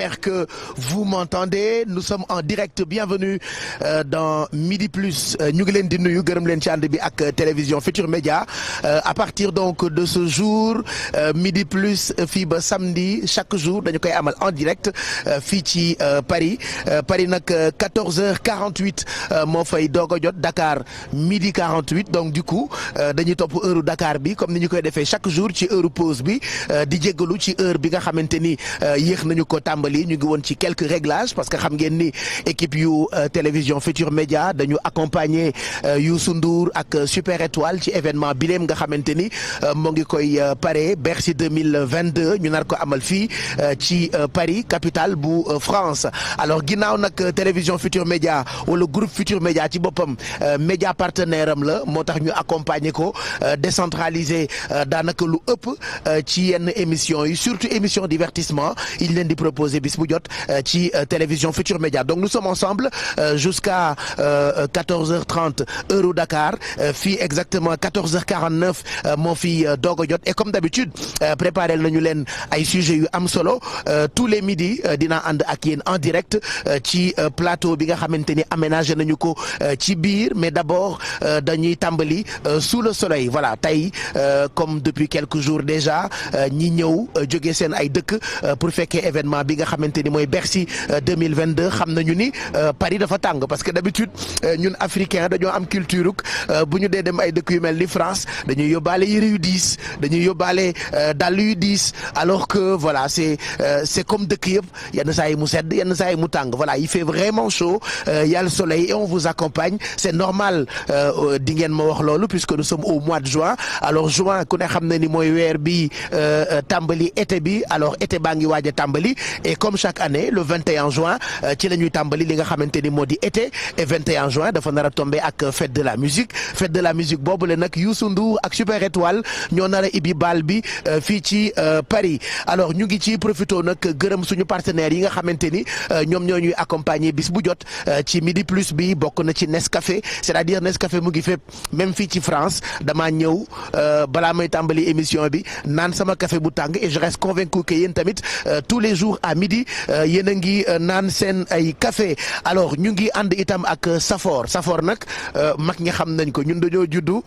j'espère que vous m'entendez. Nous sommes en direct. Bienvenue dans Midi Plus. ñu ngi leen di nuyu gërëm leen ci ànd bi ak télévision Futur Média à partir donc de ce jour Midi Plus fii ba samedi chaque jour dañu koy amal en direct fii ci Paris nag 14h48 moo fay doog a jot Dakar midi 48 donc du coup dañuy topp heure Dakar bi comme ni ñu koy defee chaque jour ci heure pause bi di jéggalu ci heure bi nga xamante ni yéex nañu ko tàmbali ñu ngi woon ci quelques réglages parce que xam ngeen ni équipe yu télévision Futur Média dañu accompagner Youssou Ndour ak Super Étoile ci événement bileem nga xamante ni moo ngi koy pare Bercy 2022 ñu nar ko amal fii ci Paris capitale bu France alors ginnaaw nag télévision Futur Média wala groupe Futur Média ci boppam média partenaire am la moo tax ñu accompagner ko décentraliser daanaka lu ëpp ci yenn émission yi surtout émission divertissement il leen di proposer bis bu jot ci télévision Futur Média donc nous sommes ensemble jusqu'à 14h30 heure Dakar fii exactement 14h49 moo fi doog a jot et comme d'habitude préparé nañu leen ay sujets yu am solo tous les midis dina ànd ak yéen en direct ci plateau bi nga xamante ni aménagé nañu ko ci biir mais d'abord dañuy tàmbali sous le soleil voilà tey comme depuis quelques jours déjà ñi ñëw jóge seen ay dëkk pour fekkee événement bi nga xamante ni mooy Bercy 2022 xam nañu ni Paris dafa tàng parce que d'habitude ñun africain dañoo am culture bu ñu dee dem ay dëkk yu mel ni France dañuy yóbbaale yëre yu diis dañuy yóbbaale dàll yu diis alors que voilà c'est comme dëkk yëpp yenn saa yi mu sedd yenn saa yi mu tàng voilà il fait vraiment chaud il y a le soleil et on vous accompagne c'est normal di ngeen ma wax loolu puisque nous sommes au mois de juin alors juin ku ne xam na ni mooy weer bi tàmbali été bi alors été baa ngi waaj a tàmbali et comme chaque année le 21 juin ci la ñuy tàmbali li nga xamante ni moo di été et 21 juin dafa nar a tombé ak fête de la musique boobu la nag Youssou Ndour ak Super Étoile ñoo nar a ibbi bal bi fii ci Paris alors ñu ngi ci profito nag gërëm suñu partenaires yi nga xamante ni ñoom ñoo ñuy accompagner bis bu jot ci Midi Plus bi bokk na ci Nescafé c'est-à-dire Nescafé mu ngi fépp même fii ci France damaa ñëw balaa may tàmbali émission bi naan sama café bu tàng et je reste convaincu que yéen tamit tous les jours à midi yéen a ngi naan seen ay café alors ñu ngi ànd itam ak Safor nag mag ñi xam nañ ko ñun dañoo juddu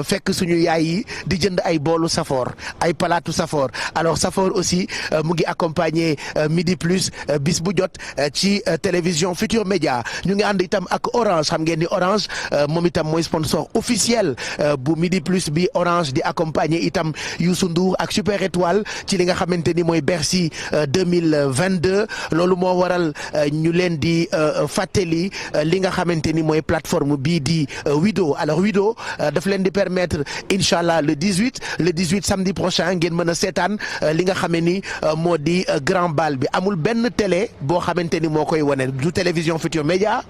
fekk suñu yaay yi di jënd ay boolu Safor ay palaatu Safor alors Safor aussi mu ngi accompagner Midi Plus bis bu jot ci télévision Futur Média ñu ngi ànd itam ak Orange xam ngeen ni Orange moom itam mooy sponsor officiel bu Midi Plus bi Orange di accompagner itam Youssou Ndour ak Super Étoile ci li nga xamante ni mooy Bercy 2022 loolu moo waral ñu leen di fàttali li nga xamante ni mooy plateforme bii di Wido alors Wido daf leen di permettre inchallah le 18 samedi prochain ngeen mën a seetaan li nga xamee ni moo di grand bal bi amul benn télé boo xamante ni moo koy wane du télévision Futur Média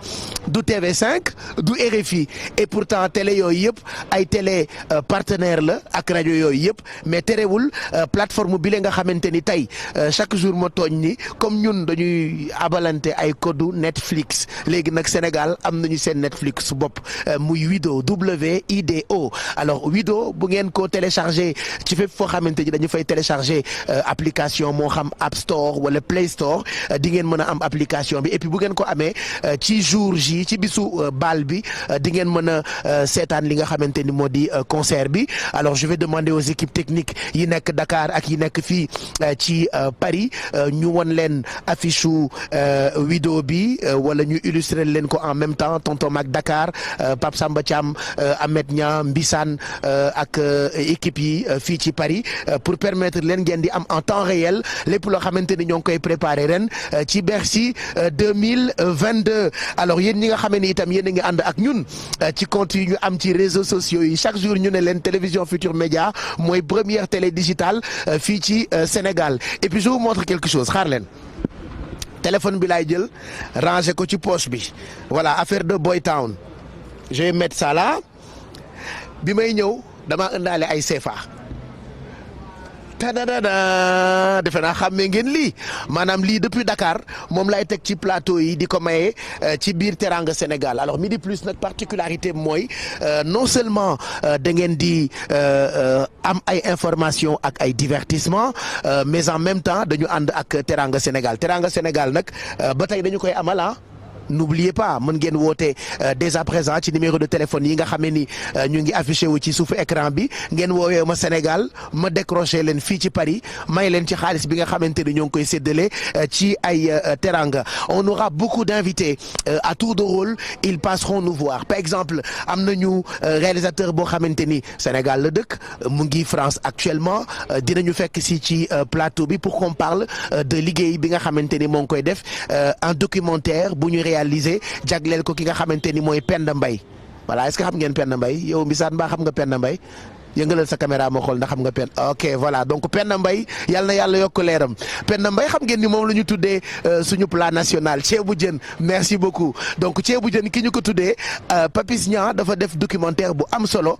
du TV5 du RFI et pourtant télé yooyu yëpp ay télé partenaire la ak rajo yooyu yëpp mais terewul plateforme bi la nga xamante ni tey chaque jour ma tooñ ni comme ñun dañuy abalante ay code Netflix léegi nag Sénégal am nañu seen Netflix bopp muy Wido WIDO alors Wido bu ngeen ko téléchargé ci fépp foo xamante ni dañu fay téléchargé application moo xam App Store wala Play Store di ngeen mën a am application bi et puis bu ngeen ko amee ci jour ji ci bisu bal bi di ngeen mën a seetaan li nga xamante ni moo di concert bi alors je vais demander aux équipes techniques yi nekk Dakar ak yi nekk fii ci Paris ñu won leen affiche u Wido bi wala ñu illustrer leen ko en même temps tonton Mac Dakar Pape Samba Thiam Ahmed Nia Mbissane ak équipe yi fii ci Paris pour permettre leen ngeen di am en temps réel lépp loo xamante ni ñoo ngi koy préparer ren ci Bercy 2022 alors yéen ñi nga xamee ni itam yéen a ngi ànd ak ñun ci compte yi ñu am ci réseaux sociaux yi chaque jour ñu ne leen télévision Futur Média mooy première télé digitale fii ci Sénégal et puis je vous montre quelque chose xaar leen téléphone bi laay jël ranger ko ci poche bi voilà affaire de Boy Town je vais mettre ça là bi may ñëw dama indaale ay CFA tadadada defe naa xàmmee ngeen lii maanaam lii depuis Dakar moom lay teg ci plateau yi di ko maye ci biir Teranga Sénégal alors Midi Plus nag particularité mooy non seulement da ngeen di am ay information ak ay divertissement mais en même temps dañu ànd ak Teranga Sénégal Teranga Sénégal nag ba tey dañu koy amal n'oubliez pas mën ngeen woote dès à présent ci numéro de téléphone yi nga xam ne ni ñu ngi affiché wu ci suufu écran bi ngeen woowee ma Sénégal ma décroché leen fii ci Paris may leen ci xaalis bi nga xamante ni ñoo ngi koy séddale ci ay teranga on aura beaucoup d'invités à tour de rôle ils passeront nous voir par exemple am nañu réalisateur boo xamante ni Sénégal la dëkk mu ngi France actuellement dinañu fekk si ci plateau bi pour qu'on parle de liggéey bi nga xamante ni moo ngi koy def un documentaire bu ñu réalisé jagleel ko ki nga xamante ni mooy Penda Mbaye voilà est-ce que xam ngeen Penda Mbaye yow Mbissane mbaa xam nga Penda Mbaye yëngalal sa caméra moo xool ndax xam nga ok voilà donc Penda Mbaye yal na yàlla yokk leeram Penda Mbaye xam ngeen ni moom la ñu tuddee suñu plat national ceebu jën merci beaucoup donc ceebu jën ki ñu ko tuddee Papis Niang dafa def documentaire bu am solo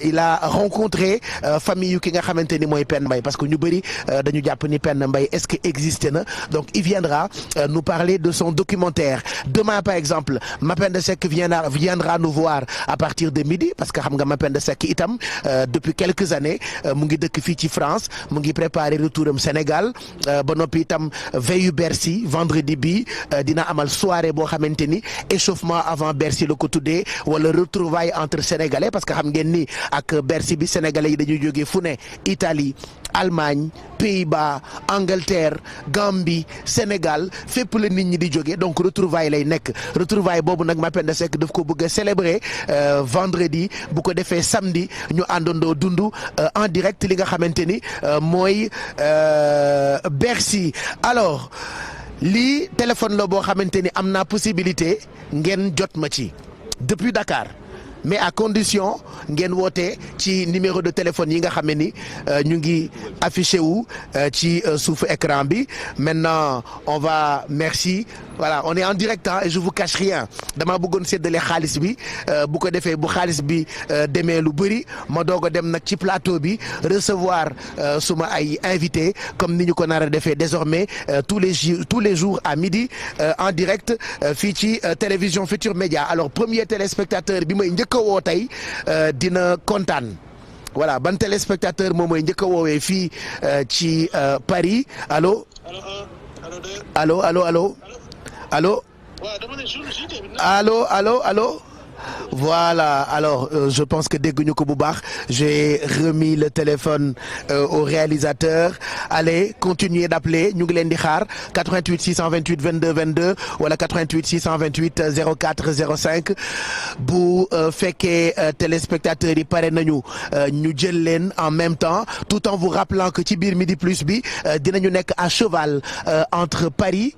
il a rencontré famille yu ki nga xamante ni mooy Penda Mbaye parce que ñu bëri dañu jàpp ni Penda Mbaye est-ce que existé na donc il viendra nous parler de son documentaire demain par exemple Mapenda Seck viendra nous voir à partir de midi parce que xam nga Mapenda Seck itam depuis quelques années mu ngi dëkk fii ci France mu ngi préparer retouram Sénégal ba noppi itam veillu Bercy vendredi bi dina amal soirée boo xamante ni échauffement avant Bercy la ko tuddee wala retrouvailles entre sénégalais parce que xam ngeen ni ak Bercy bi sénégalais yi dañuy jógee fu ne Italie Allemagne Pays-Bas Angleterre Gambie Sénégal fépp la nit ñi di jógee donc retrouvailles lay nekk retrouvailles boobu nag Mapenda Seck daf ko bëgg a célébrer vendredi bu ko defee samedi ñu àndandoo dund en direct li nga xamante ni mooy Bercy alors lii téléphone la boo xamante ni am naa possibilité ngeen jot ma ci depuis Dakar mais à condition ngeen woote ci numéro de téléphone yi nga xam ne ni ñu ngi affiché wu ci suufu écran bi maintenant on va merci voilà on est en direct et je vous cache rien dama bëggoon séddale xaalis bi bu ko defee bu xaalis bi demee lu bëri ma doog a dem nag ci plateau bi recevoir suma ay invités comme ni ñu ko nar a defee désormais tous les jours à midi en direct fii ci télévision Futur Média alors premier téléspectateur bi may njëkk a woo tey dina kontaan voilà ban téléspectateur moom mooy njëkk a woowee fii ci Paris allo allo allo allo allo allo allo allo voilà alors je pense que dégguñu ko bu baax j'ai remis le téléphone au réalisateur allez continuez d'appeler ñu ngi leen di xaar 88 628 22 22 wala 88 628 04 05 bu fekkee téléspectateurs yi pare nañu ñu jël leen en même temps tout en vous rappelant que ci biir Midi Plus bi dinañu nekk à cheval entre Paris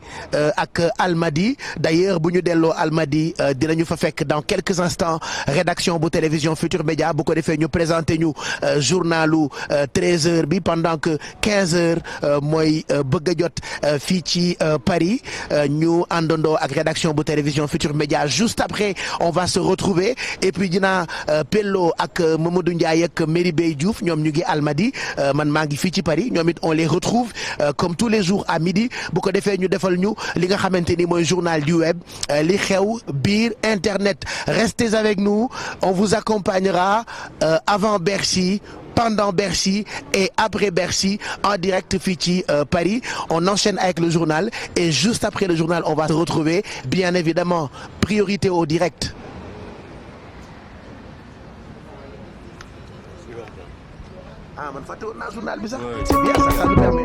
ak Almadies d'ailleurs bu ñu delloo Almadies dinañu fa fekk dans quelques instants rédaction bu télévision Futur Média bu ko defee ñu présenté ñu journalu 13h bi pendant que 15h mooy bëgg a jot fii ci Paris ñu àndandoo ak rédaction bu télévision Futur Média juste après on va se retrouver et puis dina Pello ak Mamadou Ndiaye ak Merry Bey Diouf ñoom ñu ngi Almadies man maa ngi fii ci Paris ñoom it on les retrouve comme tous les jours à midi bu ko defee ñu defal ñu li nga xamante ni mooy journal du web li xew biir internet restez avec nous on vous accompagnera avant Bercy pendant Bercy et après Bercy en direct fii ci Paris on enchaîne avec le journal et juste après le journal on va se retrouver bien évidemment priorité au direct ah man fàtte woon naa journal bi sax c'est bien ça nous permet